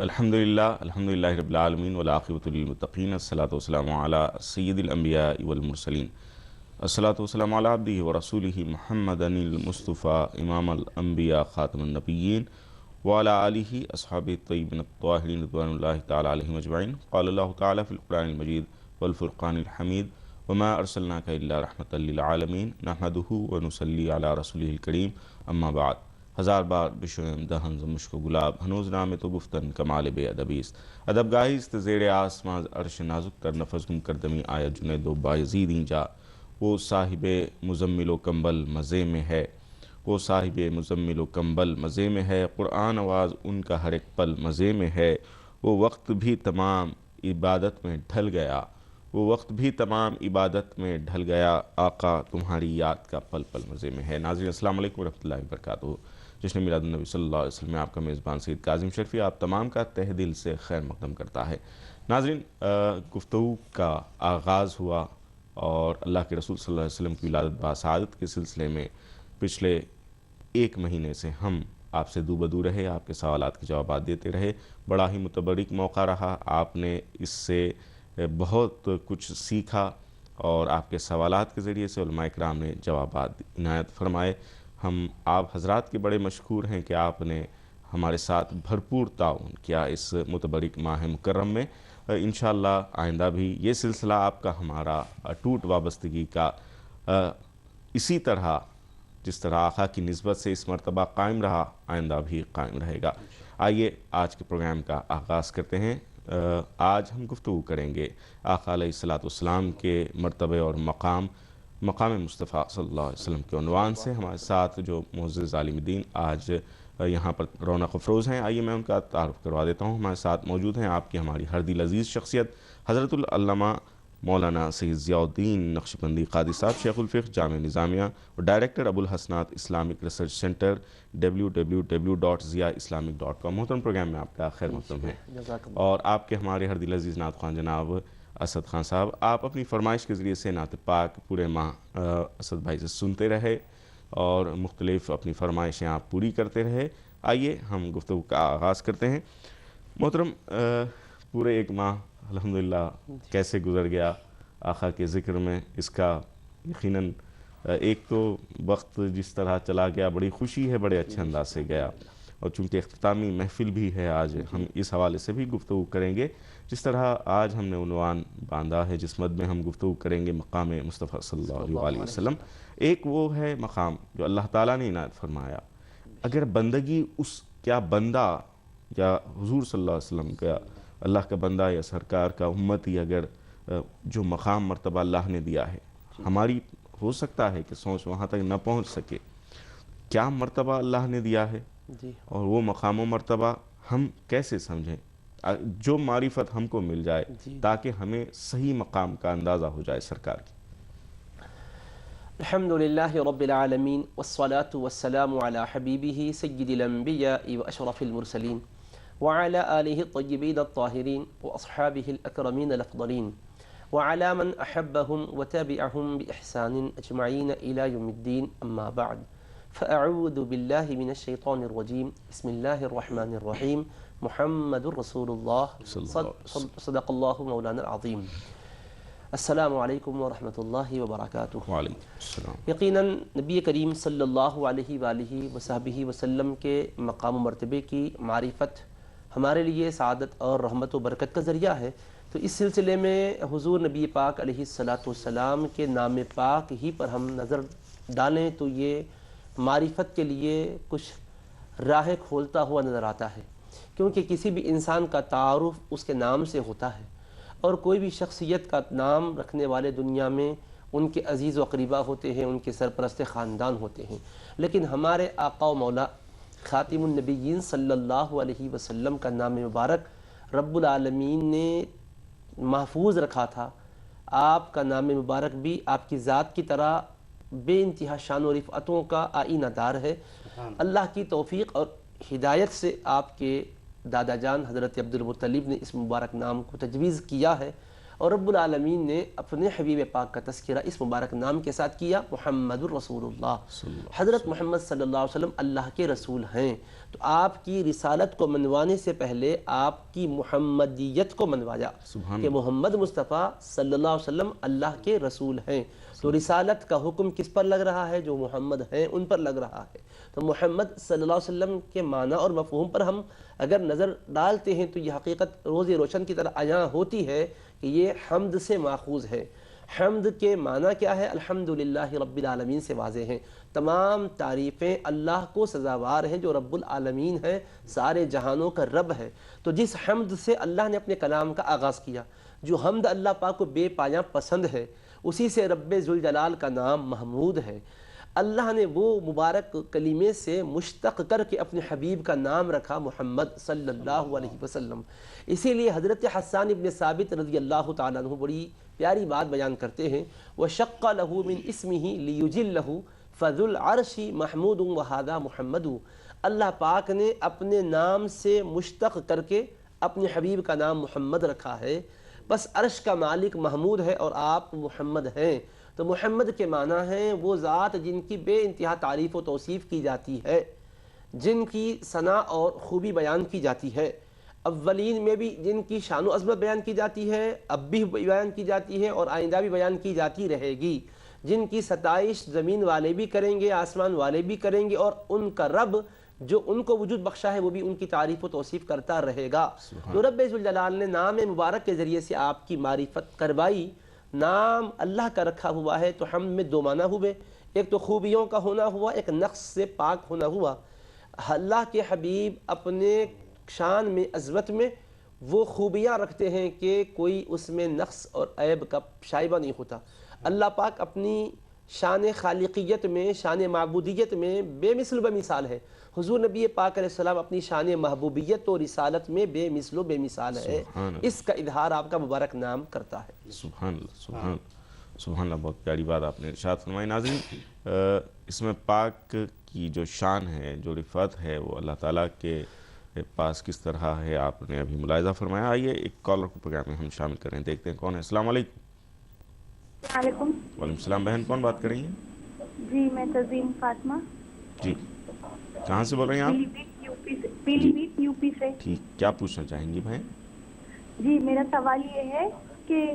الحمدللہ رب العالمین والعاقبۃ للمتقین الصلاۃ والسلام علی سید الانبیاء والمرسلین الصلاۃ والسلام علی عبدہ ورسولہ محمد المصطفیٰ امام الانبیاء خاتم النبیین وعلی آلہ اصحابہ الطیبین الطاہرین رضوان اللہ تعالی علیہم اجمعین قال اللہ تعالی فی القرآن المجید والفرقان الحمید وما ارسلناک الا رحمۃ للعالمین نحمدہ ونصلی علی رسولہ الکریم اما بعد۔ ہزار بار بشویم دہن ز مشک و گلاب ہنوز نام تو گفتن کمال بے ادبیست ادب گاہیست زیر آسمان عرش نازک تر نفس گم کردمی آیت جنید و بایزید اینجا وہ صاحب مزمل و کمبل مزے میں ہے، وہ صاحب مزمل و کمبل مزے میں ہے، قرآن آواز ان کا ہر ایک پل مزے میں ہے، وہ وقت بھی تمام عبادت میں ڈھل گیا، وہ وقت بھی تمام عبادت میں ڈھل گیا، آقا تمہاری یاد کا پل پل مزے میں ہے۔ ناظرین السلام علیکم ورحمۃ اللہ وبرکاتہ۔ جشن میلاد النبی صلی اللہ علیہ وسلم میں آپ کا میزبان سید کاظم شرفی آپ تمام کا تہ دل سے خیر مقدم کرتا ہے۔ ناظرین، گفتگو کا آغاز ہوا اور اللہ کے رسول صلی اللہ علیہ وسلم کی ولادت باسعادت کے سلسلے میں پچھلے ایک مہینے سے ہم آپ سے دوبدو رہے، آپ کے سوالات کے جوابات دیتے رہے۔ بڑا ہی متبرک موقع رہا، آپ نے اس سے بہت کچھ سیکھا اور آپ کے سوالات کے ذریعے سے علماء کرام نے جوابات عنایت فرمائے۔ ہم آپ حضرات کے بڑے مشکور ہیں کہ آپ نے ہمارے ساتھ بھرپور تعاون کیا اس متبرک ماہ مکرم میں۔ انشاءاللہ آئندہ بھی یہ سلسلہ آپ کا ہمارا ٹوٹ وابستگی کا اسی طرح جس طرح آقا کی نسبت سے اس مرتبہ قائم رہا آئندہ بھی قائم رہے گا۔ آئیے آج کے پروگرام کا آغاز کرتے ہیں۔ آج ہم گفتگو کریں گے آقا علیہ الصلوۃ والسلام کے مرتبے اور مقام مصطفیٰ صلی اللہ علیہ وسلم کے عنوان سے۔ ہمارے ساتھ جو معزز عالم دین آج یہاں پر رونق افروز ہیں، آئیے میں ان کا تعارف کروا دیتا ہوں۔ ہمارے ساتھ موجود ہیں آپ کی ہماری ہر دل عزیز شخصیت حضرت العلامہ مولانا سید ضیاء الدین نقشبندی قادری صاحب، شیخ الفقہ جامعہ نظامیہ اور director Abul Hasanat Islamic research centre www.zia'islamic.com۔ محترم پروگرام میں آپ کا خیر مقدم ہے۔ اور آپ کے ہمارے ہر دل عزیز نعت خوان جناب اسد خان صاحب، آپ اپنی فرمائش کے ذریعے سے نعت پاک پورے ماہ اسد بھائی سے سنتے رہے اور مختلف اپنی فرمائشیں آپ پوری کرتے رہے۔ آئیے ہم گفتگو کا آغاز کرتے ہیں۔ محترم، پورے ایک ماہ الحمدللہ کیسے گزر گیا آقا کے ذکر میں؟ اس کا یقیناً ایک تو وقت جس طرح چلا گیا، بڑی خوشی ہے، بڑے اچھے انداز سے گیا، اور چونکہ اختتامی محفل بھی ہے آج، ہم اس حوالے سے بھی گفتگو کریں گے۔ جس طرح آج ہم نے عنوان باندھا ہے جس مد میں ہم گفتگو کریں گے مقام مصطفیٰ صلی اللہ علیہ وسلم، ایک وہ ہے مقام جو اللہ تعالیٰ نے عنایت فرمایا۔ اگر بندگی اس کیا بندہ یا حضور صلی اللہ علیہ وسلم کا اللہ کا بندہ یا سرکار کا امتی اگر جو مقام مرتبہ اللہ نے دیا ہے، ہماری ہو سکتا ہے کہ سوچ وہاں تک نہ پہنچ سکے، کیا مرتبہ اللہ نے دیا ہے اور وہ مقام و مرتبہ ہم کیسے سمجھیں، جو معرفت ہم کو مل جائے تاکہ ہمیں صحیح مقام کا اندازہ ہو جائے سرکار کی۔ الحمدللہ رب العالمین والصلاة والسلام علی حبیبہ سید الانبیاء واشرف المرسلین وعلى آلہ الطیبین الطاہرین واصحابہ الاکرمین الافضلین وعلى من احبہم وتابعہم باحسان اجمعین الى یوم الدین، اما بعد فاعوذ باللہ من الشیطان الرجیم، بسم اللہ الرحمن الرحیم، محمد رسول اللہ، صدق اللہ مولانا العظیم۔ السلام علیکم ورحمۃ اللہ وبرکاتہ۔ وعلیکم السلام۔ یقیناً نبی کریم صلی اللہ علیہ وآلہ وصحبہ وسلم کے مقام و مرتبے کی معرفت ہمارے لیے سعادت اور رحمت و برکت کا ذریعہ ہے، تو اس سلسلے میں حضور نبی پاک علیہ الصلاۃ والسلام کے نام پاک ہی پر ہم نظر ڈالیں تو یہ معرفت کے لیے کچھ راہ کھولتا ہوا نظر آتا ہے، کیونکہ کسی بھی انسان کا تعارف اس کے نام سے ہوتا ہے، اور کوئی بھی شخصیت کا نام رکھنے والے دنیا میں ان کے عزیز و قریبہ ہوتے ہیں، ان کے سرپرست خاندان ہوتے ہیں، لیکن ہمارے آقا و مولا خاتم النبیین صلی اللہ علیہ وسلم کا نام مبارک رب العالمین نے محفوظ رکھا تھا۔ آپ کا نام مبارک بھی آپ کی ذات کی طرح بے انتہا شان و رفعتوں کا آئینہ دار ہے۔ اللہ کی توفیق اور ہدایت سے آپ کے دادا جان حضرت عبدالمطلب نے اس مبارک نام کو تجویز کیا ہے، اور رب العالمین نے اپنے حبیب پاک کا تذکرہ اس مبارک نام کے ساتھ کیا، محمد الرسول اللہ، حضرت محمد صلی اللہ علیہ وسلم اللہ کے رسول ہیں۔ تو آپ کی رسالت کو منوانے سے پہلے آپ کی محمدیت کو منوایا کہ محمد مصطفیٰ صلی اللہ علیہ وسلم اللہ کے رسول ہیں۔ تو رسالت کا حکم کس پر لگ رہا ہے؟ جو محمد ہیں ان پر لگ رہا ہے۔ تو محمد صلی اللہ علیہ وسلم کے معنی اور مفہوم پر ہم اگر نظر ڈالتے ہیں تو یہ حقیقت روز روشن کی طرح عیاں ہوتی ہے کہ یہ حمد سے ماخوذ ہے۔ حمد کے معنی کیا ہے؟ الحمدللہ رب العالمین سے واضح ہیں۔ تمام تعریفیں اللہ کو سزاوار ہیں جو رب العالمین ہے، سارے جہانوں کا رب ہے۔ تو جس حمد سے اللہ نے اپنے کلام کا آغاز کیا، جو حمد اللہ پاک کو بے پایاں پسند ہے، اسی سے رب ذوالجلال کا نام محمود ہے۔ اللہ نے وہ مبارک کلمے سے مشتق کر کے اپنے حبیب کا نام رکھا محمد صلی اللہ علیہ وسلم۔ اسی لیے حضرت حسان ابن ثابت رضی اللہ تعالیٰ عنہ بڑی پیاری بات بیان کرتے ہیں، وَشَقَّ لَهُ مِنْ اسْمِهِ لِيُجِلَّهُ فَذُو الْعَرْشِ مَحْمُودٌ وَهَذَا مُحَمَّدٌ۔ اللہ پاک نے اپنے نام سے مشتق کر کے اپنے حبیب کا نام محمد رکھا ہے، بس عرش کا مالک محمود ہے اور آپ محمد ہیں۔ تو محمد کے معنی ہیں وہ ذات جن کی بے انتہا تعریف و توصیف کی جاتی ہے، جن کی ثنا اور خوبی بیان کی جاتی ہے، اولین میں بھی جن کی شان و عظمت بیان کی جاتی ہے، اب بھی بیان کی جاتی ہے اور آئندہ بھی بیان کی جاتی رہے گی، جن کی ستائش زمین والے بھی کریں گے، آسمان والے بھی کریں گے، اور ان کا رب جو ان کو وجود بخشا ہے وہ بھی ان کی تعریف و توصیف کرتا رہے گا۔ تو رب ذوالجلال نے نام مبارک کے ذریعے سے آپ کی معرفت کروائی۔ نام اللہ کا رکھا ہوا ہے تو حمد میں دو معنی ہوئے، ایک تو خوبیوں کا ہونا ہوا، ایک نقص سے پاک ہونا ہوا۔ اللہ کے حبیب اپنے شان میں، عظمت میں وہ خوبیاں رکھتے ہیں کہ کوئی اس میں نقص اور عیب کا شائبہ نہیں ہوتا۔ اللہ پاک اپنی شان خالقیت میں، شان معبودیت میں بے مثل و بے مثال ہے۔ حضور نبی پاک علیہ السلام اپنی شان محبوبیت و رسالت میں بے مثل و بے مثال ہے، اس کا اظہار آپ کا مبارک نام کرتا ہے۔ سبحان اللہ، سبحان اللہ، سبحان اللہ، بہت پیاری بات آپ نے ارشاد فرمائی۔ ناظرین، اس میں پاک کی جو شان ہے، جو رفعت ہے، وہ اللہ تعالیٰ کے پاس کس طرح ہے آپ نے ابھی ملاحظہ فرمایا۔ آئیے ایک کالر کو پروگرام میں ہم شامل کریں، دیکھتے ہیں کون ہے۔ السلام علیکم۔ وعلیکم السلام بہن، کون بات کر رہی ہیں؟ جی میں تزیم فاطمہ، جی کہاں سے بول رہی ہیں آپ؟ پیلی بھیت یو پی سے۔ ٹھیک، کیا پوچھنا چاہیں گی بہن؟ جی میرا سوال یہ ہے کہ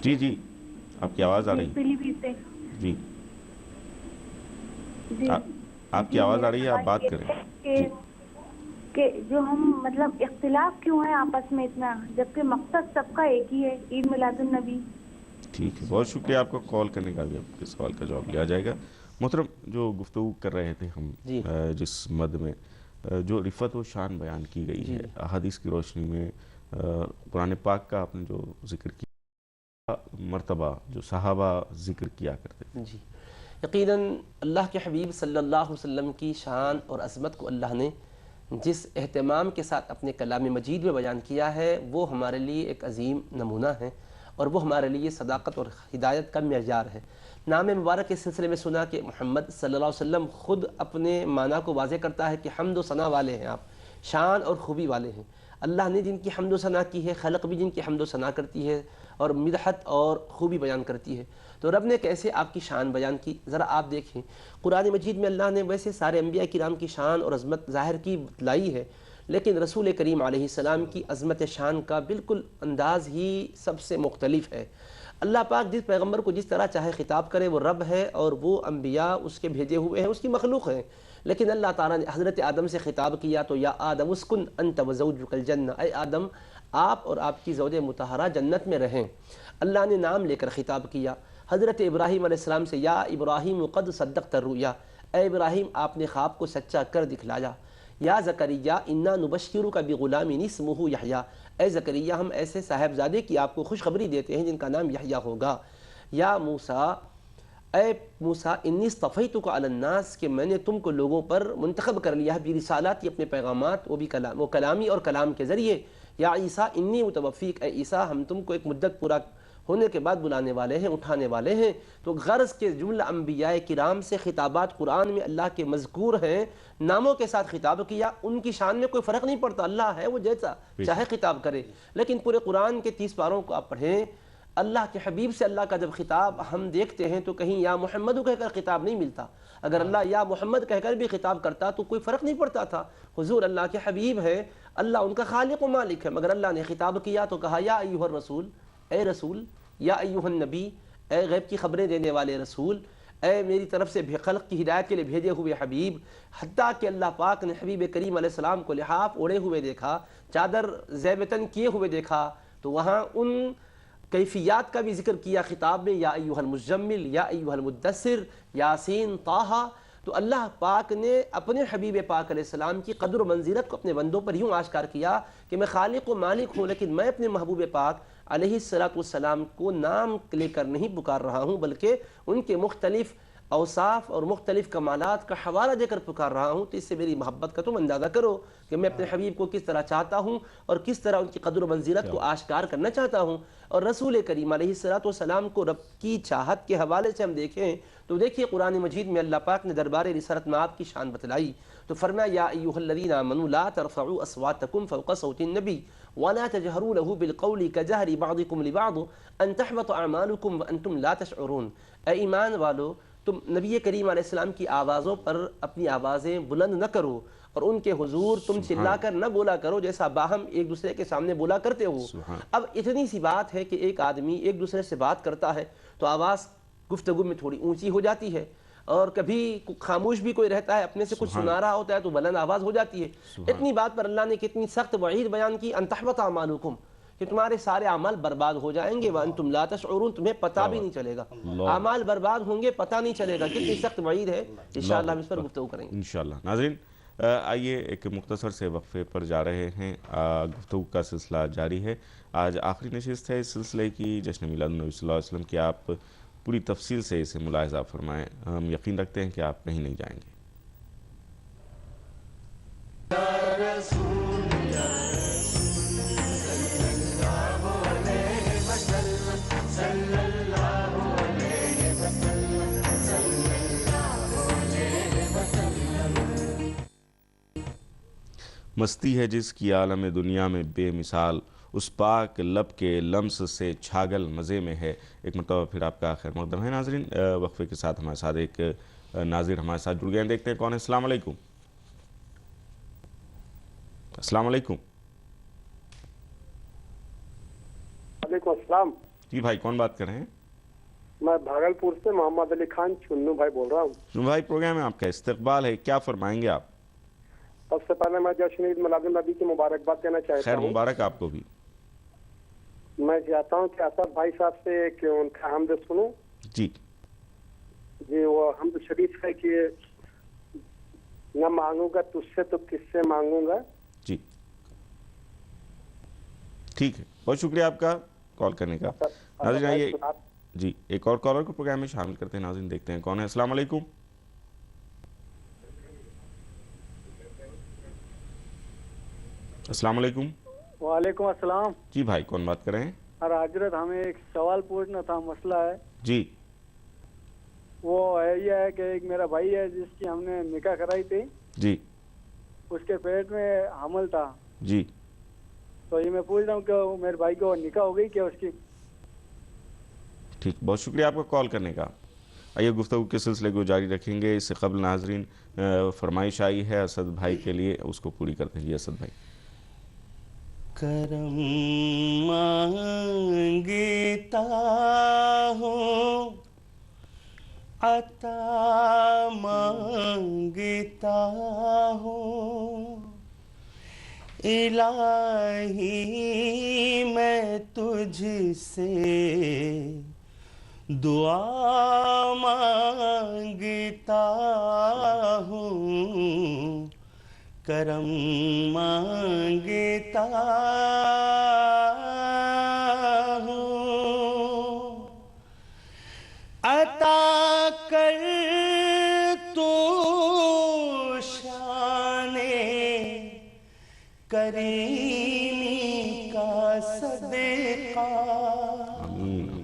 جی آپ کی آواز آ رہی ہے؟ پیلی بھیت سے جی جی آپ کی آواز آ رہی ہے، آپ بات کریں۔ کہ جو ہم مطلب اختلاف کیوں ہے آپس میں اتنا، جبکہ مقصد سب کا ایک ہی ہے، عید میلاد النبی۔ ٹھیک ہے، بہت شکریہ آپ کا کال کرنے کا، بھی آپ کے سوال کا جواب لیا جائے گا۔ محترم، جو گفتگو کر رہے تھے ہم جس مد میں جو رفعت و شان بیان کی گئی ہے احادیث کی روشنی میں، قرآن پاک کا آپ نے جو ذکر کیا، مرتبہ جو صحابہ ذکر کیا کرتے تھے، جی یقیناً اللہ کے حبیب صلی اللہ علیہ وسلم کی شان اور عظمت کو اللہ نے جس اہتمام کے ساتھ اپنے کلام مجید میں بیان کیا ہے وہ ہمارے لیے ایک عظیم نمونہ ہے، اور وہ ہمارے لیے صداقت اور ہدایت کا معیار ہے۔ نام مبارک کے سلسلے میں سنا کہ محمد صلی اللہ علیہ وسلم خود اپنے معنی کو واضح کرتا ہے کہ حمد و ثنا والے ہیں آپ، شان اور خوبی والے ہیں۔ اللہ نے جن کی حمد و ثنا کی ہے، خلق بھی جن کی حمد و ثنا کرتی ہے اور مدحت اور خوبی بیان کرتی ہے۔ تو رب نے کیسے آپ کی شان بیان کی، ذرا آپ دیکھیں قرآن مجید میں اللہ نے ویسے سارے انبیاء کرام کی شان اور عظمت ظاہر کی بتلائی ہے، لیکن رسول کریم علیہ السلام کی عظمت شان کا بالکل انداز ہی سب سے مختلف ہے۔ اللہ پاک جس پیغمبر کو جس طرح چاہے خطاب کرے، وہ رب ہے اور وہ انبیاء اس کے بھیجے ہوئے ہیں، اس کی مخلوق ہیں۔ لیکن اللہ تعالیٰ نے حضرت آدم سے خطاب کیا تو یا آدم اسکن انت وزوجک الجنہ، اے آدم آپ اور آپ کی زوج مطہرہ جنت میں رہیں۔ اللہ نے نام لے کر خطاب کیا۔ حضرت ابراہیم علیہ السلام سے یا ابراہیم قد صدقت الرؤیا، اے ابراہیم آپ نے خواب کو سچا کر دکھلایا۔ یا زکریا انا نبشرک بغلام اسمہ یحییٰ، اے زکریا ہم ایسے صاحبزادے کی آپ کو خوشخبری دیتے ہیں جن کا نام یحییٰ ہوگا۔ یا موسیٰ، اے موسیٰ انی اصطفیتک علی الناس، کہ میں نے تم کو لوگوں پر منتخب کر لیا ہے برسالاتی، اپنے پیغامات، وہ بھی کلامی اور کلام کے ذریعے۔ یا عیسیٰ انی متوفیک، اے عیسیٰ ہم تم کو ایک مدت ہونے کے بعد بلانے والے ہیں، اٹھانے والے ہیں۔ تو غرض کے جملہ انبیاء کرام سے خطابات قرآن میں اللہ کے مذکور ہیں، ناموں کے ساتھ خطاب کیا، ان کی شان میں کوئی فرق نہیں پڑتا، اللہ ہے وہ جیسا چاہے خطاب کرے۔ لیکن پورے قرآن کے 30 پاروں کو آپ پڑھیں، اللہ کے حبیب سے اللہ کا جب خطاب ہم دیکھتے ہیں تو کہیں یا محمد کہہ کر خطاب نہیں ملتا۔ اگر اللہ یا محمد کہہ کر بھی خطاب کرتا تو کوئی فرق نہیں پڑتا تھا۔ حضور اللہ کے حبیب ہے، اللہ ان کا خالق و مالک ہے، مگر اللہ نے خطاب کیا تو کہا یا ایھا الرسول، اے رسول، یا ایھا النبی، اے غیب کی خبریں دینے والے رسول، اے میری طرف سے خلق کی ہدایت کے لیے بھیجے ہوئے حبیب۔ حتیٰ کہ اللہ پاک نے حبیب کریم علیہ السلام کو لحاف اوڑھے ہوئے دیکھا، چادر زیبتن کیے ہوئے دیکھا، تو وہاں ان کیفیات کا بھی ذکر کیا خطاب میں، یا ایھا المزمل، یا ایھا المدثر، یاسین، طٰہٰ۔ تو اللہ پاک نے اپنے حبیب پاک علیہ السلام کی قدر و منزلت کو اپنے بندوں پر یوں آشکار کیا کہ میں خالق و مالک ہوں، لیکن میں اپنے محبوب پاک علیہ السلام کو نام لے کر نہیں پکار رہا ہوں، بلکہ ان کے مختلف اوصاف اور مختلف کمالات کا حوالہ دے کر پکار رہا ہوں۔ تو اس سے میری محبت کا تم اندازہ کرو کہ میں اپنے حبیب کو کس طرح چاہتا ہوں اور کس طرح ان کی قدر و منزلت کو آشکار کرنا چاہتا ہوں۔ اور رسول کریم علیہ السلام کو رب کی چاہت کے حوالے سے ہم دیکھیں تو دیکھیے قرآن مجید میں اللہ پاک نے دربار رسالت میں آپ کی شان بتلائی تو فرمایا یا ایھا الذین آمنوا لا ترفعوا اصواتکم فوق صوت النبی ولا تجہروا له بالقول کجہر بعضکم لبعض ان تحبط اعمالکم وانتم لا تشعرون۔ اے ایمان والو، تم نبی کریم علیہ السلام کی آوازوں پر اپنی آوازیں بلند نہ کرو اور ان کے حضور تم چلا کر نہ بولا کرو جیسا باہم ایک دوسرے کے سامنے بولا کرتے ہو۔ اب اتنی سی بات ہے کہ ایک آدمی ایک دوسرے سے بات کرتا ہے تو آواز گفتگو میں تھوڑی اونچی ہو جاتی ہے، اور کبھی خاموش بھی کوئی رہتا ہے، اپنے سے کچھ سنا رہا ہوتا ہے تو بلند آواز ہو جاتی ہے۔ اتنی بات پر اللہ نے کتنی سخت وعید بیان کی، ان تحبط اعمالکم، کہ تمہارے سارے اعمال برباد ہو جائیں گے، وانتم لا تشعرون، تمہیں پتہ بھی نہیں چلے گا، اعمال برباد ہوں گے، پتہ نہیں چلے گا۔ کتنی سخت وعید ہے، انشاءاللہ ہم اس پر گفتگو کریں گے انشاءاللہ۔ ناظرین آئیے ایک مختصر سے وقفے پر جا رہے ہیں، گفتگو کا سلسلہ جاری ہے۔ آج آخری نشست ہے اس سلسلے کی، جشن میلاد النبی صلی اللہ علیہ وسلم کی، آپ پوری تفصیل سے اسے ملاحظہ فرمائیں، ہم یقین رکھتے ہیں کہ آپ کہیں نہیں جائیں گے۔ مستی ہے جس کی عالم دنیا میں بے مثال، اس پاک لب کے لمس سے چھاگل مزے میں ہے۔ ایک مرتبہ پھر آپ کا خیر مقدم ہے ناظرین۔ وقفے کے ساتھ ہمارے ساتھ ایک ناظر ہمارے ساتھ جڑ گئے ہیں، دیکھتے ہیں کون ہے۔ السلام علیکم۔ السلام علیکم۔ وعلیکم السلام۔ جی بھائی، کون بات کر رہے ہیں؟ میں بھاگلپور سے محمد علی خان چنو بھائی بول رہا ہوں۔ چنو بھائی، پروگرام میں آپ کا استقبال ہے، کیا فرمائیں گے آپ؟ سب سے پہلے میں جشن عید میلاد النبی کی مبارکباد دینا چاہتا خیر ہوں۔ مبارک آپ کو بھی۔ میں چاہتا ہوں کہ اسد بھائی صاحب سے کہ ان کا حمد سنوں۔ جی جی، وہ حمد شریف ہے کہ نہ مانگوں گا تجھ سے تو کس سے مانگوں گا۔ جی ٹھیک ہے، بہت شکریہ آپ کا کال کرنے کا۔ ناظرین آئیے جی ایک اور کالر کو پروگرام میں شامل کرتے ہیں۔ ناظرین دیکھتے ہیں کون ہے۔ السلام علیکم۔ السلام علیکم۔ وعلیکم السلام۔ جی بھائی، کون بات کر رہے ہیں؟ حضرت ہمیں ایک سوال پوچھنا تھا، مسئلہ ہے۔ جی وہ یہ ہے کہ ایک میرا بھائی ہے جس کی ہم نے نکاح کرائی تھی، جی اس کے پیٹ میں حمل تھا، جی تو یہ میں پوچھ رہا ہوں کہ میرے بھائی کو نکاح ہو گئی کیا اس کی؟ ٹھیک، بہت شکریہ آپ کا کال کرنے کا۔ آئیے گفتگو کے سلسلے کو جاری رکھیں گے۔ اس سے قبل ناظرین فرمائش آئی ہے اسد بھائی کے لیے، اس کو پوری کرتے ہیں۔ جی اسد بھائی۔ کرم مانگتا ہوں، عطا مانگتا ہوں، الہی میں تجھ سے دعا مانگتا ہوں، کرم مانگتا ہوں، عطا کر تو شان کریمی کا صدقہ، آمین۔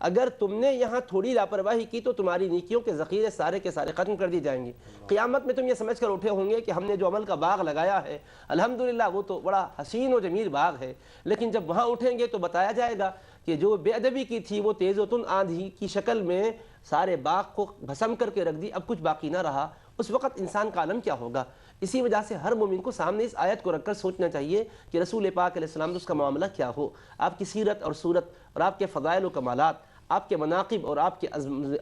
اگر تم نے یہاں تھوڑی لاپرواہی کی تو تمہاری نیکیوں کے ذخیرے سارے کے سارے ختم کر دی جائیں گے. قیامت میں تم یہ سمجھ کر اٹھے ہوں گے کہ ہم نے جو عمل کا باغ لگایا ہے الحمدللہ وہ تو بڑا حسین و جمیل باغ ہے، لیکن جب وہاں اٹھیں گے تو بتایا جائے گا کہ جو بے ادبی کی تھی وہ تیز و تند آندھی کی شکل میں سارے باغ کو بھسم کر کے رکھ دی، اب کچھ باقی نہ رہا. اس وقت انسان کا عالم کیا ہوگا؟ اسی وجہ سے ہر مومن کو سامنے اس آیت کو رکھ کر سوچنا چاہیے کہ رسول پاک علیہ السلام اس کا معاملہ کیا ہو. آپ کی سیرت اور صورت اور آپ کے فضائل و کمالات، آپ کے مناقب اور آپ کے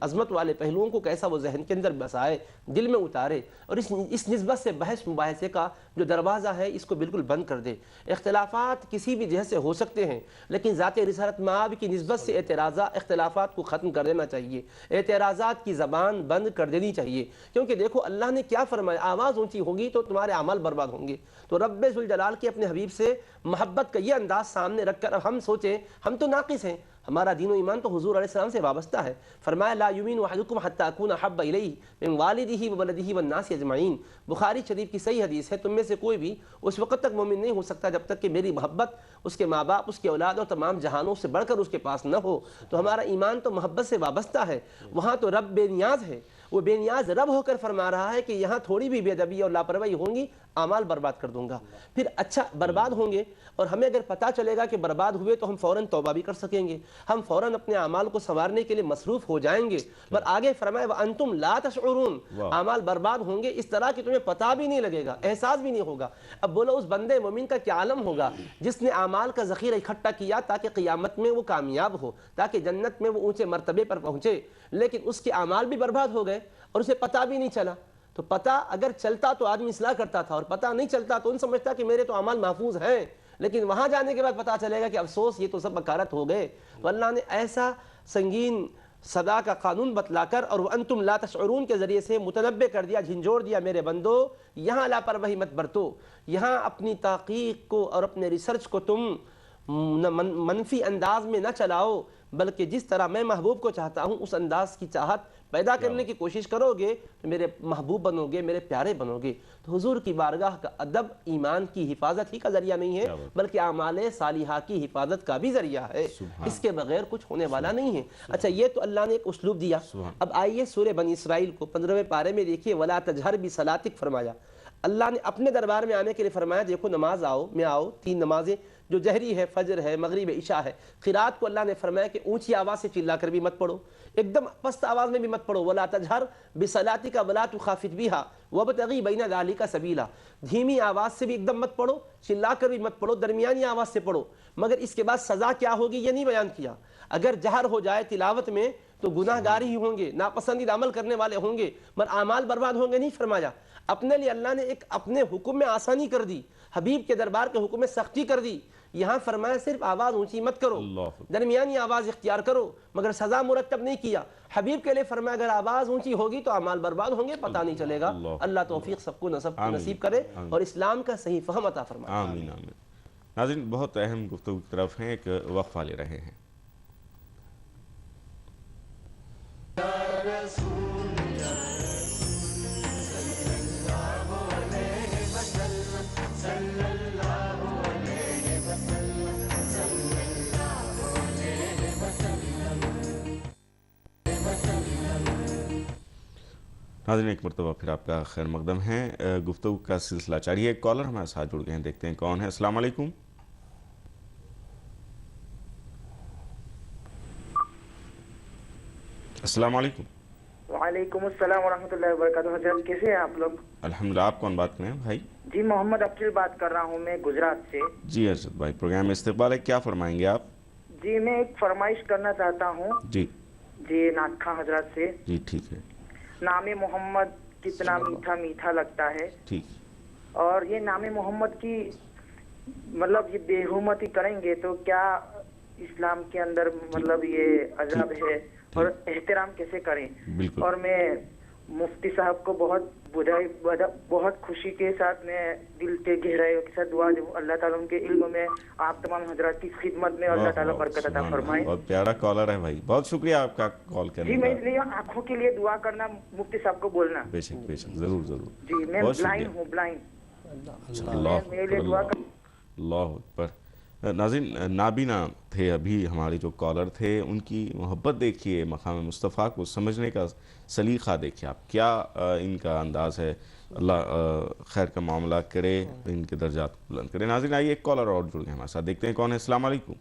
عظمت والے پہلوؤں کو کیسا وہ ذہن کے اندر بسائے، دل میں اتارے، اور اس نسبت سے بحث مباحثے کا جو دروازہ ہے اس کو بالکل بند کر دے. اختلافات کسی بھی جہت سے ہو سکتے ہیں، لیکن ذات رسالت مآب کی نسبت سے اختلافات کو ختم کر دینا چاہیے، اعتراضات کی زبان بند کر دینی چاہیے. کیونکہ دیکھو اللہ نے کیا فرمایا، آواز اونچی ہوگی تو تمہارے اعمال برباد ہوں گے. تو رب ذوالجلال کے اپنے حبیب سے محبت کا یہ انداز سامنے رکھ کر اب ہم سوچیں، ہم تو ناقص ہیں، ہمارا دین و ایمان تو حضور علیہ السلام سے وابستہ ہے. فرمایا لا یؤمن احدکم حتی اکون احب الیہ من والدہ وولدہ والناس اجمعین. بخاری شریف کی صحیح حدیث ہے، تم میں سے کوئی بھی اس وقت تک مومن نہیں ہو سکتا جب تک کہ میری محبت اس کے ماں باپ، اس کے اولاد اور تمام جہانوں سے بڑھ کر اس کے پاس نہ ہو. تو ہمارا ایمان تو محبت سے وابستہ ہے. وہاں تو رب بے نیاز ہے، وہ بے نیاز رب ہو کر فرما رہا ہے کہ یہاں تھوڑی بھی بے ادبی اور لاپرواہی ہوں گی اعمال برباد کر دوں گا. پھر اچھا برباد ہوں گے، اور ہمیں اگر پتہ چلے گا کہ برباد ہوئے تو ہم فوراً توبہ بھی کر سکیں گے، ہم فوراً اپنے اعمال کو سنوارنے کے لیے مصروف ہو جائیں گے. پر آگے فرمایا وَأَنْتُمْ لَا تَشْعُرُونَ، اعمال برباد ہوں گے اس طرح کہ تمہیں پتہ بھی نہیں لگے گا، احساس بھی نہیں ہوگا. اب بولو اس بندے مومن کا کیا عالم ہوگا جس نے اعمال کا ذخیرہ اکٹھا کیا تاکہ قیامت میں وہ کامیاب ہو، تاکہ جنت میں وہ اونچے مرتبے پر پہنچے، لیکن اس کے اعمال بھی برباد ہو گئے اور اسے پتہ بھی نہیں چلا. تو پتہ اگر چلتا تو آدمی اصلاح کرتا تھا، اور پتہ نہیں چلتا تو ان سمجھتا کہ میرے تو اعمال محفوظ ہیں، لیکن وہاں جانے کے بعد پتہ چلے گا کہ افسوس یہ تو سب بکارت ہو گئے. تو اللہ نے ایسا سنگین صدا کا قانون بتلا کر اور وَأَنْتُمْ لَا تَشْعُرُونَ کے ذریعے سے متنبع کر دیا، جھنجھوڑ دیا، میرے بندو یہاں لاپرواہی مت برتو، یہاں اپنی تحقیق کو اور اپنے ریسرچ کو تم منفی انداز میں نہ چلاؤ، بلکہ جس طرح میں محبوب کو چاہتا ہوں اس انداز کی چاہت پیدا کرنے کی کوشش کرو گے تو میرے محبوب بنو گے، میرے پیارے بنو گے. تو حضور کی بارگاہ کا ادب ایمان کی حفاظت ہی کا ذریعہ نہیں ہے بلکہ اعمال صالحہ کی حفاظت کا بھی ذریعہ ہے، اس کے بغیر کچھ ہونے والا نہیں ہے. اچھا یہ تو اللہ نے ایک اسلوب دیا. اب آئیے سورہ بنی اسرائیل کو 15ویں پارے میں دیکھیے، وَلَا تَجْهَرْ بِصَلَاتِكَ فرمایا. اللہ نے اپنے دربار میں آنے کے لیے فرمایا دیکھو نماز آؤ 3 نمازیں جو جہری ہے، فجر ہے، مغرب عشاء ہے. قرات کو اللہ نے فرمایا کہ اونچی آواز سے چلا کر بھی مت پڑھو، ایک دم پست آواز میں بھی مت پڑھو. وَلَا تَجْهَرْ بِصَلَاتِكَ وَلَا تُخَافِتْ بِهَا وَابْتَغِ بَيْنَ ذَلِكَ سَبِيلًا. دھیمی آواز سے بھی ایک دم مت پڑھو، چلا کر بھی مت پڑھو، درمیانی آواز سے پڑھو. مگر اس کے بعد سزا کیا ہوگی یہ نہیں بیان کیا. اگر جہر ہو جائے تلاوت میں تو گناہ گار ہی ہوں گے، ناپسندیدہ عمل کرنے والے ہوں گے، مگر اعمال برباد ہوں گے نہیں فرمایا. اپنے لیے اللہ نے ایک اپنے حکم میں آسانی کر دی، حبیب کے دربار کے حکم میں سختی کر دی. یہاں فرمایا صرف آواز اونچی مت کرو، درمیانی آواز اختیار کرو، مگر سزا مرتب نہیں کیا. حبیب کے لیے فرمایا اگر آواز اونچی ہوگی تو اعمال برباد ہوں گے، پتہ نہیں چلے گا. اللہ توفیق سب کو نصیب کرے اور اسلام کا صحیح فہم عطا فرمائے. آمین آمین. ناظرین بہت اہم گفتگو کی طرف ہیں، ایک وقفہ لے رہے ہیں. ناظرین ایک مرتبہ پھر آپ کا خیر مقدم ہے. گفتگو کا سلسلہ جاری ہے. ایک کالر ہمارے ساتھ جڑ گئے ہیں، دیکھتے ہیں کون ہے. السلام علیکم. السلام علیکم. وعلیکم السلام ورحمۃ اللہ وبرکاتہ. حضرت کیسے ہیں آپ لوگ؟ الحمدللہ. آپ کون بات کریں بھائی؟ جی محمد افضل بات کر رہا ہوں میں گجرات سے. جی حضرت بھائی پروگرام میں استقبال ہے، کیا فرمائیں گے آپ؟ جی میں ایک فرمائش کرنا چاہتا ہوں. جی ناط خواں حضرت سے. جی ٹھیک ہے. نام محمد کتنا میٹھا میٹھا لگتا ہے. ٹھیک. اور یہ نام محمد کی مطلب یہ بے حرمتی کریں گے تو کیا اسلام کے اندر مطلب یہ عذاب ہے اور احترام کیسے کریں؟ بالکل. اور میں مفتی صاحب کو بہت خوشی کے ساتھ میں دل کے گہرائیوں کے ساتھ دعا دوں اللہ تعالیٰ ان کے علم میں آپ تمام حضرات کی خدمت میں اللہ تعالیٰ برکت عطا فرمائے. بہت پیارا کالر ہے بھائی، بہت شکریہ آپ کا کال کرنے کا. جی میں اس لیے آنکھوں کے لیے دعا کرنا مفتی صاحب کو بولنا. بے شک بے شک، ضرور ضرور. جی میں بلائنڈ ہوں، بلائنڈ. اللہ اکبر. ناظرین، نابینا تھے ابھی ہمارے جو کالر تھے، ان کی محبت دیکھیے، مقام مصطفیٰ کو سمجھنے کا سلیقہ دیکھیے آپ، کیا ان کا انداز ہے۔ اللہ خیر کا معاملہ کرے، ان کے درجات کو بلند کرے۔ ناظرین آئیے ایک کالر اور جڑ گئے ہمارے ساتھ، دیکھتے ہیں کون ہے۔ السلام علیکم۔